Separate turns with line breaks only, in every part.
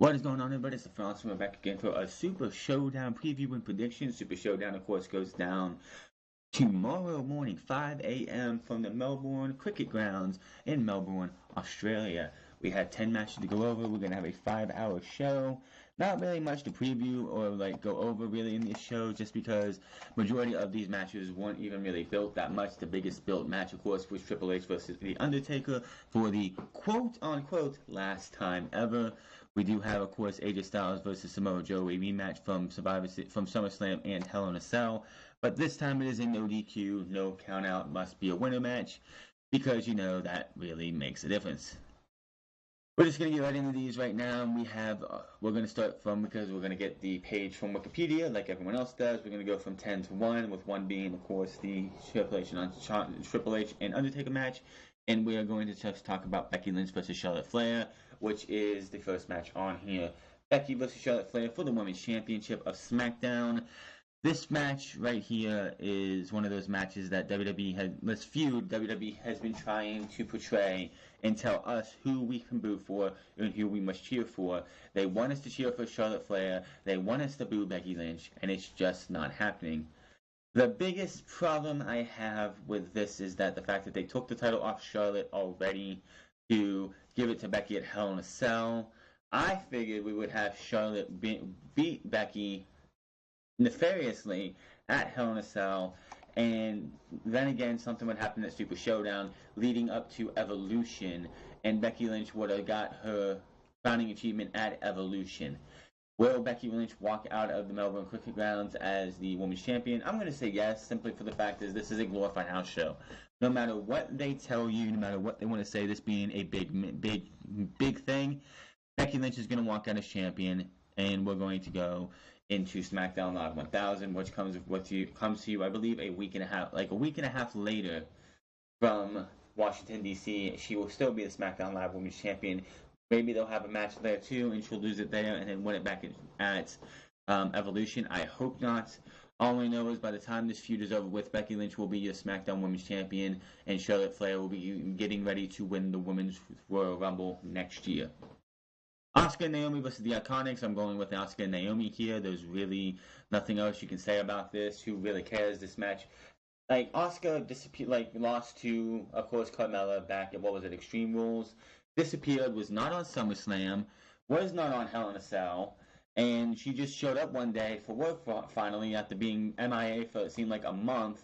What is going on, everybody? It's the Francis. We're back again for a Super Showdown preview and prediction. Super Showdown, of course, goes down tomorrow morning, 5 a.m. from the Melbourne Cricket Grounds in Melbourne, Australia. We have 10 matches to go over. We're going to have a 5-hour show. Not really much to preview or go over really in this show, just because majority of these matches weren't even really built that much. The biggest built match, of course, was Triple H versus The Undertaker for the quote-unquote last time ever. We do have, of course, AJ Styles versus Samoa Joe, a rematch from SummerSlam and Hell in a Cell. But this time it is a no DQ, no count out, must be a winner match, because that really makes a difference. We're just going to get right into these right now. We're going to start from, because we're going to get the page from Wikipedia like everyone else does. We're going to go from 10 to 1, with 1 being, of course, the Triple H and Undertaker match. And we are going to just talk about Becky Lynch versus Charlotte Flair, which is the first match on here. Becky versus Charlotte Flair for the Women's Championship of SmackDown. This match right here is one of those matches that WWE has been trying to portray and tell us who we can boo for and who we must cheer for. They want us to cheer for Charlotte Flair. They want us to boo Becky Lynch, and it's just not happening. The biggest problem I have with this is that the fact that they took the title off Charlotte already to give it to Becky at Hell in a Cell. I figured we would have Charlotte beat Becky nefariously at Hell in a Cell, and then again something would happen at Super Showdown leading up to Evolution, and Becky Lynch would have got her crowning achievement at Evolution. Will Becky Lynch walk out of the Melbourne Cricket Grounds as the Women's Champion? I'm going to say yes, simply for the fact is this is a glorified house show. No matter what they tell you, no matter what they want to say, this being a big thing, Becky Lynch is going to walk out as champion, and we're going to go into SmackDown Live 1000, which comes to you, I believe, a week and a half later from Washington, D.C. She will still be the SmackDown Live Women's Champion. Maybe they'll have a match there too, and she'll lose it there and then win it back at Evolution. I hope not. All I know is by the time this feud is over with, Becky Lynch will be your SmackDown Women's Champion, and Charlotte Flair will be getting ready to win the Women's Royal Rumble next year. Asuka and Naomi versus the Iconics. I'm going with Asuka and Naomi here. There's really nothing else you can say about this. Who really cares? This match, Asuka lost to, of course, Carmella back at Extreme Rules. Disappeared, was not on SummerSlam, was not on Hell in a Cell, and she just showed up one day for work finally after being MIA for it seemed like a month,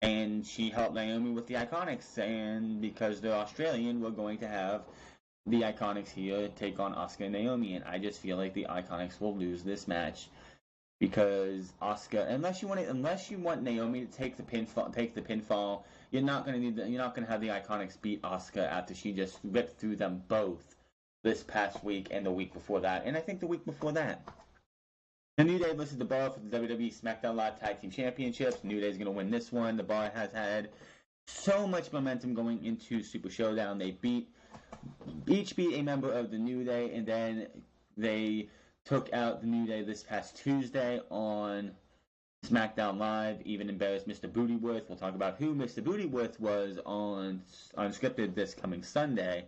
and she helped Naomi with the Iconics, and because they're Australian, we're going to have the Iconics here take on Asuka and Naomi, and I just feel like the Iconics will lose this match because Asuka, unless you want Naomi to take the pinfall, you're not gonna have the Iconics beat Asuka after she just ripped through them both this past week and the week before that, and I think the week before that. The New Day versus The Bar for the WWE SmackDown Live Tag Team Championships. New Day is gonna win this one. The Bar has had so much momentum going into Super Showdown. They each beat a member of the New Day, and then they took out the New Day this past Tuesday on SmackDown Live, even embarrassed Mr. Bootyworth. We'll talk about who Mr. Bootyworth was on Unscripted this coming Sunday.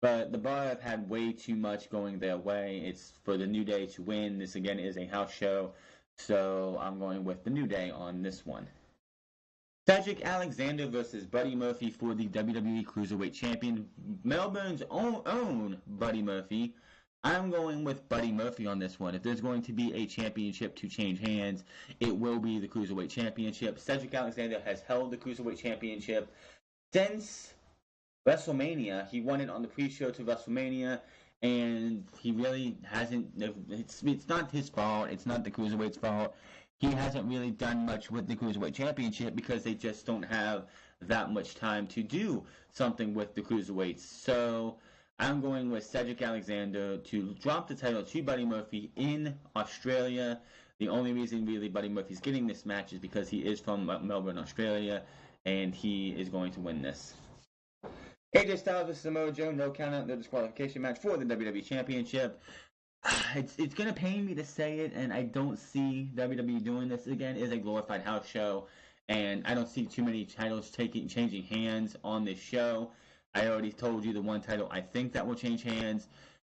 But the Bar have had way too much going their way. It's for the New Day to win. This, again, is a house show, so I'm going with the New Day on this one. Cedric Alexander versus Buddy Murphy for the WWE Cruiserweight Champion. Melbourne's own Buddy Murphy. I'm going with Buddy Murphy on this one. If there's going to be a championship to change hands, it will be the Cruiserweight Championship. Cedric Alexander has held the Cruiserweight Championship since WrestleMania. He won it on the pre-show to WrestleMania, and he really hasn't. It's not his fault. It's not the Cruiserweight's fault. He hasn't really done much with the Cruiserweight Championship because they just don't have that much time to do something with the Cruiserweights. So I'm going with Cedric Alexander to drop the title to Buddy Murphy in Australia. The only reason really Buddy Murphy's getting this match is because he is from Melbourne, Australia, and he is going to win this. AJ Styles versus Samoa Joe, no count out, no disqualification match for the WWE Championship. It's going to pain me to say it, and I don't see WWE doing this again. It is a glorified house show, and I don't see too many titles changing hands on this show. I already told you the one title I think that will change hands.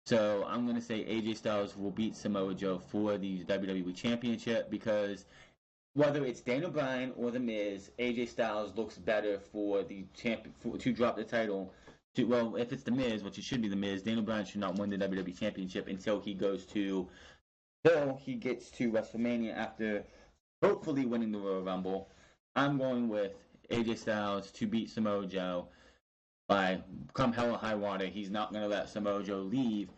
So I'm going to say AJ Styles will beat Samoa Joe for the WWE Championship because whether it's Daniel Bryan or The Miz, AJ Styles looks better for the to drop the title. Well, if it's The Miz, which it should be The Miz, Daniel Bryan should not win the WWE Championship until he gets to WrestleMania after hopefully winning the Royal Rumble. I'm going with AJ Styles to beat Samoa Joe by come hell or high water. He's not going to let Samoa Joe leave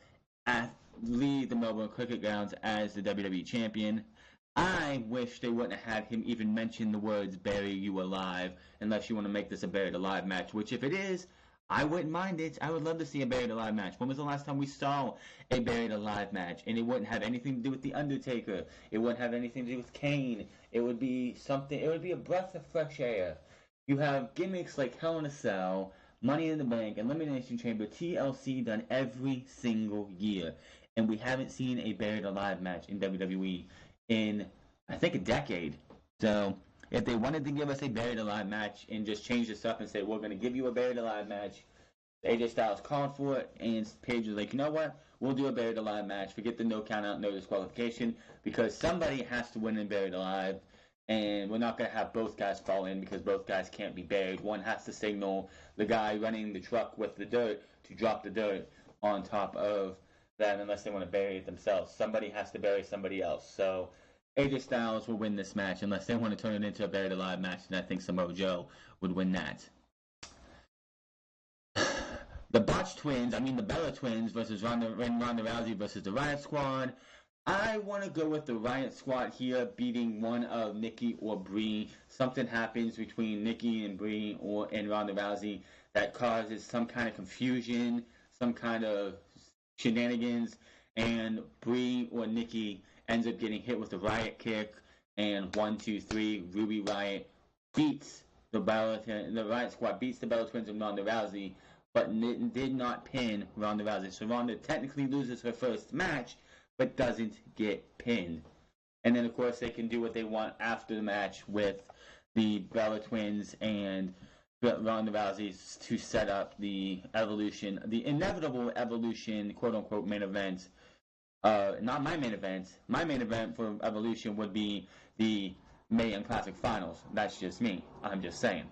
the Melbourne Cricket Grounds as the WWE Champion. I wish they wouldn't have had him even mention the words "bury you alive" unless you want to make this a buried alive match, which if it is, I wouldn't mind it. I would love to see a buried alive match. When was the last time we saw a buried alive match? And it wouldn't have anything to do with The Undertaker. It wouldn't have anything to do with Kane. It would be something, it would be a breath of fresh air. You have gimmicks like Hell in a Cell, Money in the Bank, Elimination Chamber, TLC done every single year. And we haven't seen a buried alive match in WWE in, I think, a decade. So if they wanted to give us a buried alive match and just change this up and say, we're going to give you a buried alive match, AJ Styles called for it, and Paige was like, you know what? We'll do a buried alive match. Forget the no count out, no disqualification, because somebody has to win in buried alive. And we're not going to have both guys fall in because both guys can't be buried. One has to signal the guy running the truck with the dirt to drop the dirt on top of that unless they want to bury it themselves. Somebody has to bury somebody else. So AJ Styles will win this match unless they want to turn it into a buried alive match, and I think Samoa Joe would win that. The Bella Twins versus Ronda Rousey versus the Riot Squad. I want to go with the Riot Squad here, beating one of Nikki or Brie. Something happens between Nikki and Brie and Ronda Rousey that causes some kind of confusion, some kind of shenanigans, and Brie or Nikki ends up getting hit with a Riot kick, and 1, 2, 3, Ruby Riot beats the Riot Squad beats the Bella Twins and Ronda Rousey, but did not pin Ronda Rousey. So Ronda technically loses her first match, but doesn't get pinned. And then, of course, they can do what they want after the match with the Bella Twins and Ronda Rousey to set up the inevitable Evolution, quote-unquote, main event. Not my main event. My main event for Evolution would be the Mae Young Classic Finals. That's just me. I'm just saying.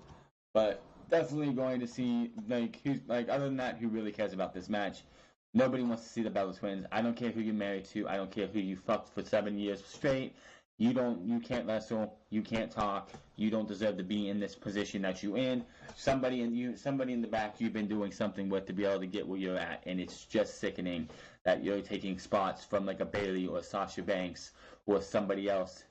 But definitely going to see, other than that, who really cares about this match? Nobody wants to see the Bella Twins. I don't care who you're married to. I don't care who you fucked for 7 years straight. You can't wrestle. You can't talk. You don't deserve to be in this position that you're in. Somebody in the back you've been doing something with to be able to get where you're at, and it's just sickening that you're taking spots from like a Bayley or Sasha Banks or somebody else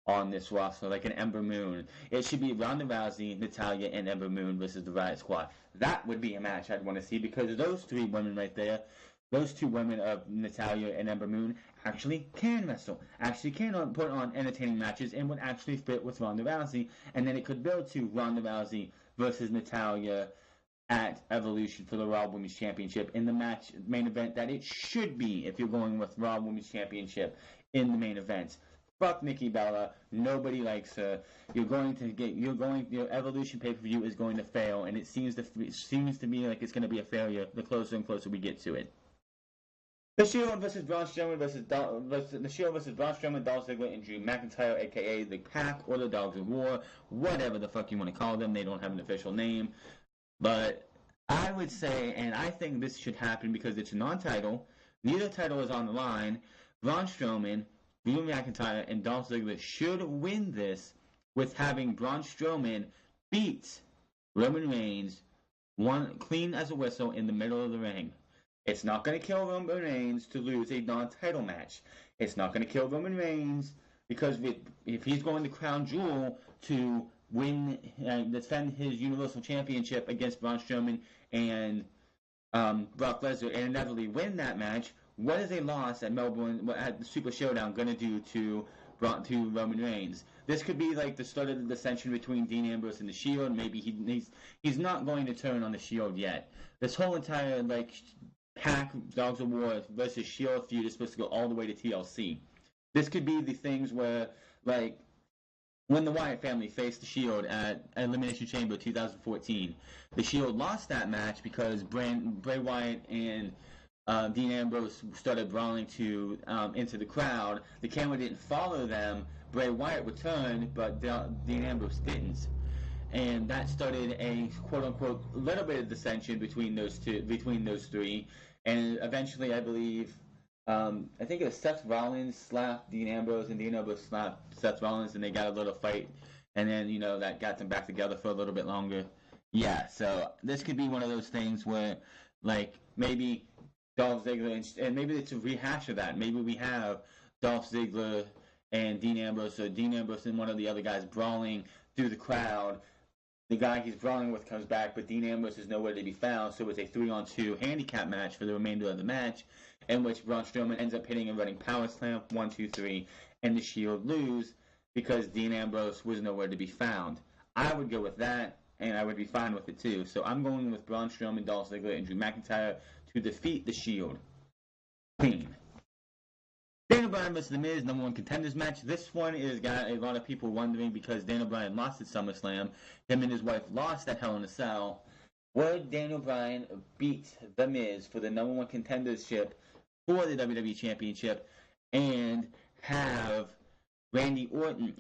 on this roster, like an Ember Moon. It should be Ronda Rousey, Natalya, and Ember Moon versus the Riot Squad. That would be a match I'd want to see because those three women right there, those two women of Natalya and Ember Moon actually can wrestle, actually can put on entertaining matches, and would actually fit with Ronda Rousey. And then it could build to Ronda Rousey versus Natalya at Evolution for the Raw Women's Championship in the main event that it should be if you're going with Raw Women's Championship in the main event. Fuck Nikki Bella. Nobody likes her. Your Evolution pay-per-view is going to fail, and it seems to me like it's going to be a failure the closer and closer we get to it. The Shield versus Braun Strowman Dolph Ziggler, and Drew McIntyre, aka the Pack or the Dogs of War, whatever the fuck you want to call them. They don't have an official name, but I would say, and I think this should happen because it's a non-title. Neither title is on the line. Braun Strowman, Drew McIntyre, and Dolph Ziggler should win this with having Braun Strowman beat Roman Reigns clean as a whistle in the middle of the ring. It's not going to kill Roman Reigns to lose a non-title match. It's not going to kill Roman Reigns because if he's going to Crown Jewel to win and defend his Universal Championship against Braun Strowman and Brock Lesnar and inevitably win that match, what is a loss at Melbourne at the Super SHowdown going to do to Roman Reigns? This could be like the start of the dissension between Dean Ambrose and the Shield. Maybe he's not going to turn on the Shield yet. This whole entire Pack, Dogs of War versus Shield feud is supposed to go all the way to TLC. This could be the things where, when the Wyatt family faced the Shield at Elimination Chamber 2014, the Shield lost that match because Bray Wyatt and Dean Ambrose started brawling into the crowd. The camera didn't follow them. Bray Wyatt returned, but Dean Ambrose didn't. And that started a quote-unquote little bit of dissension between those three. And eventually, I believe, I think it was Seth Rollins slapped Dean Ambrose, and Dean Ambrose slapped Seth Rollins, and they got a little fight. And then, that got them back together for a little bit longer. Yeah, so this could be one of those things where, like, maybe Dolph Ziggler, and maybe it's a rehash of that. Maybe we have Dolph Ziggler and Dean Ambrose, or Dean Ambrose and one of the other guys brawling through the crowd. The guy he's brawling with comes back, but Dean Ambrose is nowhere to be found, so it's a 3-on-2 handicap match for the remainder of the match, in which Braun Strowman ends up hitting a running power slam, 1, 2, 3, and the Shield lose because Dean Ambrose was nowhere to be found. I would go with that, and I would be fine with it too. So I'm going with Braun Strowman, Dolph Ziggler, and Drew McIntyre to defeat the Shield. Clean. Daniel Bryan vs. The Miz, number 1 contenders match. This one has got a lot of people wondering because Daniel Bryan lost at SummerSlam. Him and his wife lost at Hell in a Cell. Would Daniel Bryan beat The Miz for the number 1 contendership for the WWE Championship and have Randy Orton,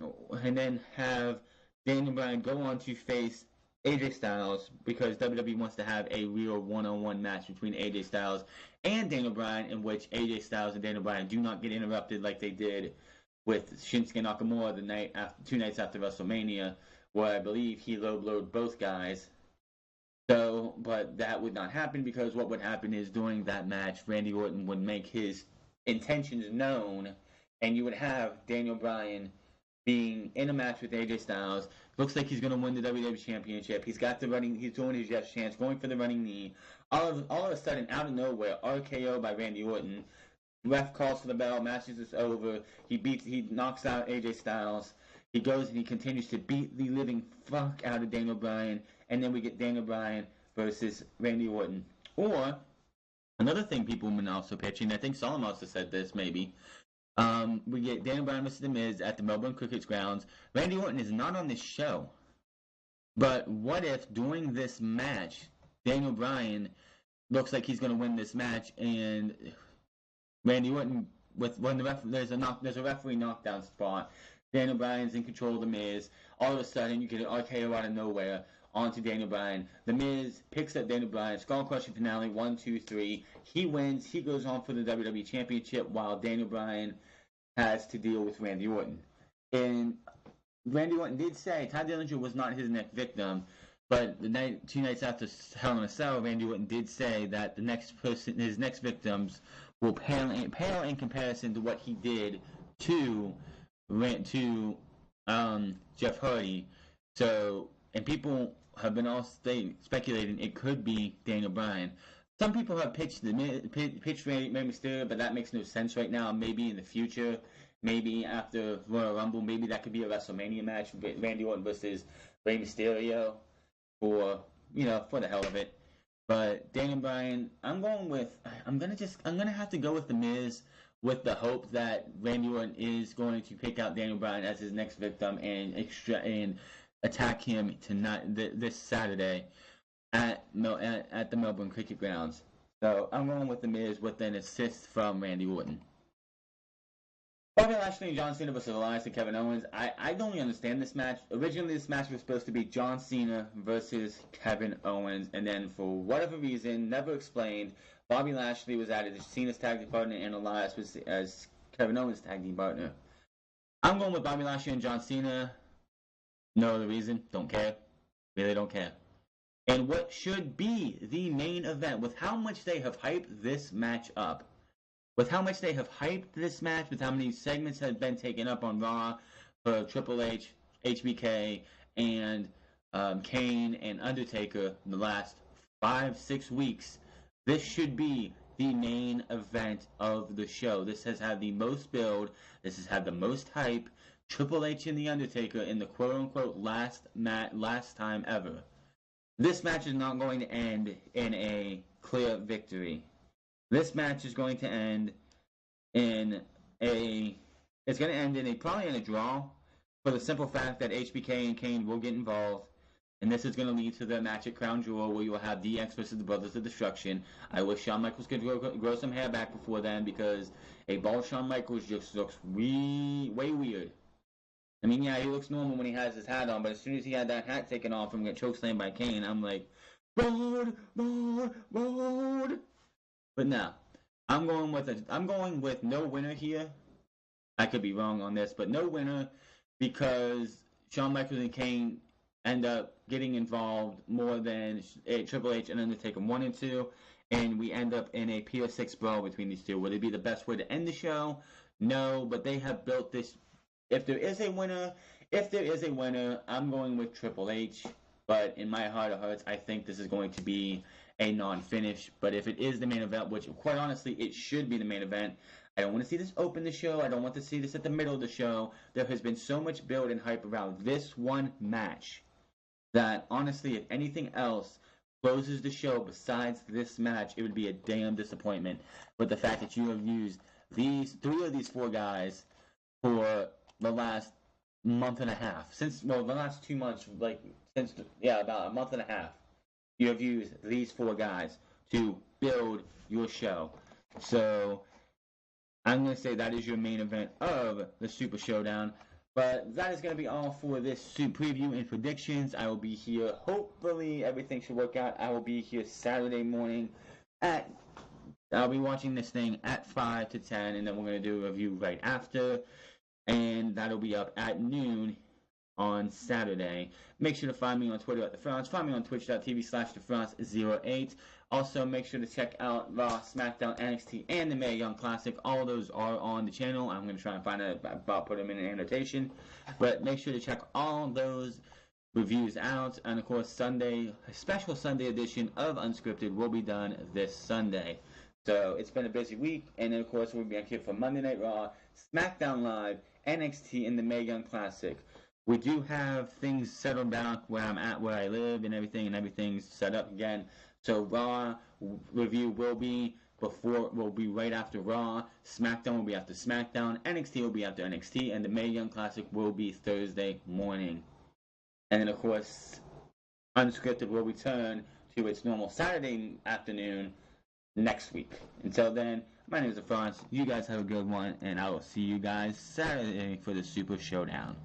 and then have Daniel Bryan go on to face AJ Styles, because WWE wants to have a real one-on-one match between AJ Styles and Daniel Bryan, in which AJ Styles and Daniel Bryan do not get interrupted like they did with Shinsuke Nakamura the night after, 2 nights after WrestleMania, where I believe he low-blowed both guys. So, but that would not happen, because what would happen is during that match, Randy Orton would make his intentions known, and you would have Daniel Bryan being in a match with AJ Styles. Looks like he's going to win the WWE Championship. He's got the running. He's doing his Jeff's chance, going for the running knee. All of a sudden, out of nowhere, RKO by Randy Orton. Ref calls for the bell. Match is over. He knocks out AJ Styles. He goes and he continues to beat the living fuck out of Daniel Bryan, and then we get Daniel Bryan versus Randy Orton. Or another thing people have been also pitching. I think Solomon also said this maybe. We get Daniel Bryan vs. The Miz at the Melbourne Cricket Grounds. Randy Orton is not on this show. But what if during this match, Daniel Bryan looks like he's going to win this match, and Randy Orton, there's a referee knockdown spot. Daniel Bryan's in control of The Miz. All of a sudden, you get an RKO out of nowhere onto Daniel Bryan. The Miz picks up Daniel Bryan. Skull Crushing finale, 1, 2, 3. He wins. He goes on for the WWE Championship, while Daniel Bryan has to deal with Randy Orton. And Randy Orton did say Ty Dillinger was not his next victim, but 2 nights after Hell in a Cell, Randy Orton did say that his next victims will pale in comparison to what he did to Jeff Hardy. So, and people have been all speculating it could be Daniel Bryan. Some people have pitched Rey Mysterio, but that makes no sense right now. Maybe in the future, maybe after Royal Rumble, maybe that could be a WrestleMania match, Randy Orton versus Rey Mysterio, for the hell of it. But Daniel Bryan, I'm gonna have to go with The Miz, with the hope that Randy Orton is going to pick out Daniel Bryan as his next victim and attack him this Saturday at the Melbourne Cricket Grounds. So I'm going with The Miz with an assist from Randy Orton. Bobby Lashley and John Cena versus Elias and Kevin Owens. I don't really understand this match. Originally, this match was supposed to be John Cena versus Kevin Owens, and then for whatever reason, never explained, Bobby Lashley was added as Cena's tag team partner, and Elias was as Kevin Owens' tag team partner. I'm going with Bobby Lashley and John Cena. No other reason. Don't care. Really don't care. And what should be the main event, with how much they have hyped this match up, with how much they have hyped this match, with how many segments have been taken up on Raw for Triple H, HBK, and Kane and Undertaker in the last 5-6 weeks, this should be the main event of the show. This has had the most build. This has had the most hype. Triple H and The Undertaker in the quote-unquote last time ever. This match is not going to end in a clear victory. This match is going to end probably in a draw, for the simple fact that HBK and Kane will get involved. and this is going to lead to the match at Crown Jewel where you will have DX versus the Brothers of Destruction. I wish Shawn Michaels could grow some hair back before then, because a bald Shawn Michaels just looks way weird. I mean, yeah, he looks normal when he has his hat on, but as soon as he had that hat taken off and got chokeslammed by Kane, I'm like, bald. But no, I'm going with no winner here. I could be wrong on this, but no winner, because Shawn Michaels and Kane end up getting involved more than Triple H and Undertaker 1 and 2, and we end up in a Pier 6 brawl between these two. Would it be the best way to end the show? No, but they have built this. If there is a winner, I'm going with Triple H. But in my heart of hearts, I think this is going to be a non-finish. But if it is the main event, which quite honestly, it should be the main event, I don't want to see this open the show. I don't want to see this at the middle of the show. There has been so much build and hype around this one match that honestly, if anything else closes the show besides this match, it would be a damn disappointment. But the fact that you have used three of these four guys for the last month and a half, the last 2 months, about a month and a half, you have used these four guys to build your show. So I'm going to say that is your main event of the Super Showdown. But that is going to be all for this Super preview and predictions. I will be here. Hopefully everything should work out. I will be here Saturday morning I'll be watching this thing at 5 to 10, and then we're going to do a review right after. And that'll be up at noon on Saturday. Make sure to find me on Twitter at TheFrance. Find me on twitch.tv/TheFrance08. Also, make sure to check out Raw, SmackDown, NXT, and the Mae Young Classic. All those are on the channel. I'm going to try and find I'll put them in an annotation. But make sure to check all those reviews out. And, of course, Sunday, a special Sunday edition of Unscripted will be done this Sunday. So it's been a busy week. And then, of course, we'll be on here for Monday Night Raw, SmackDown Live, NXT, and the Mae Young Classic. We do have things settled down where I'm at, where I live, and everything's set up again. So Raw review will be right after Raw. SmackDown will be after SmackDown. NXT will be after NXT, and the Mae Young Classic will be Thursday morning. And then, of course, Unscripted will return to its normal Saturday afternoon next week. Until then, my name is TheFrance. You guys have a good one, and I will see you guys Saturday for the Super Showdown.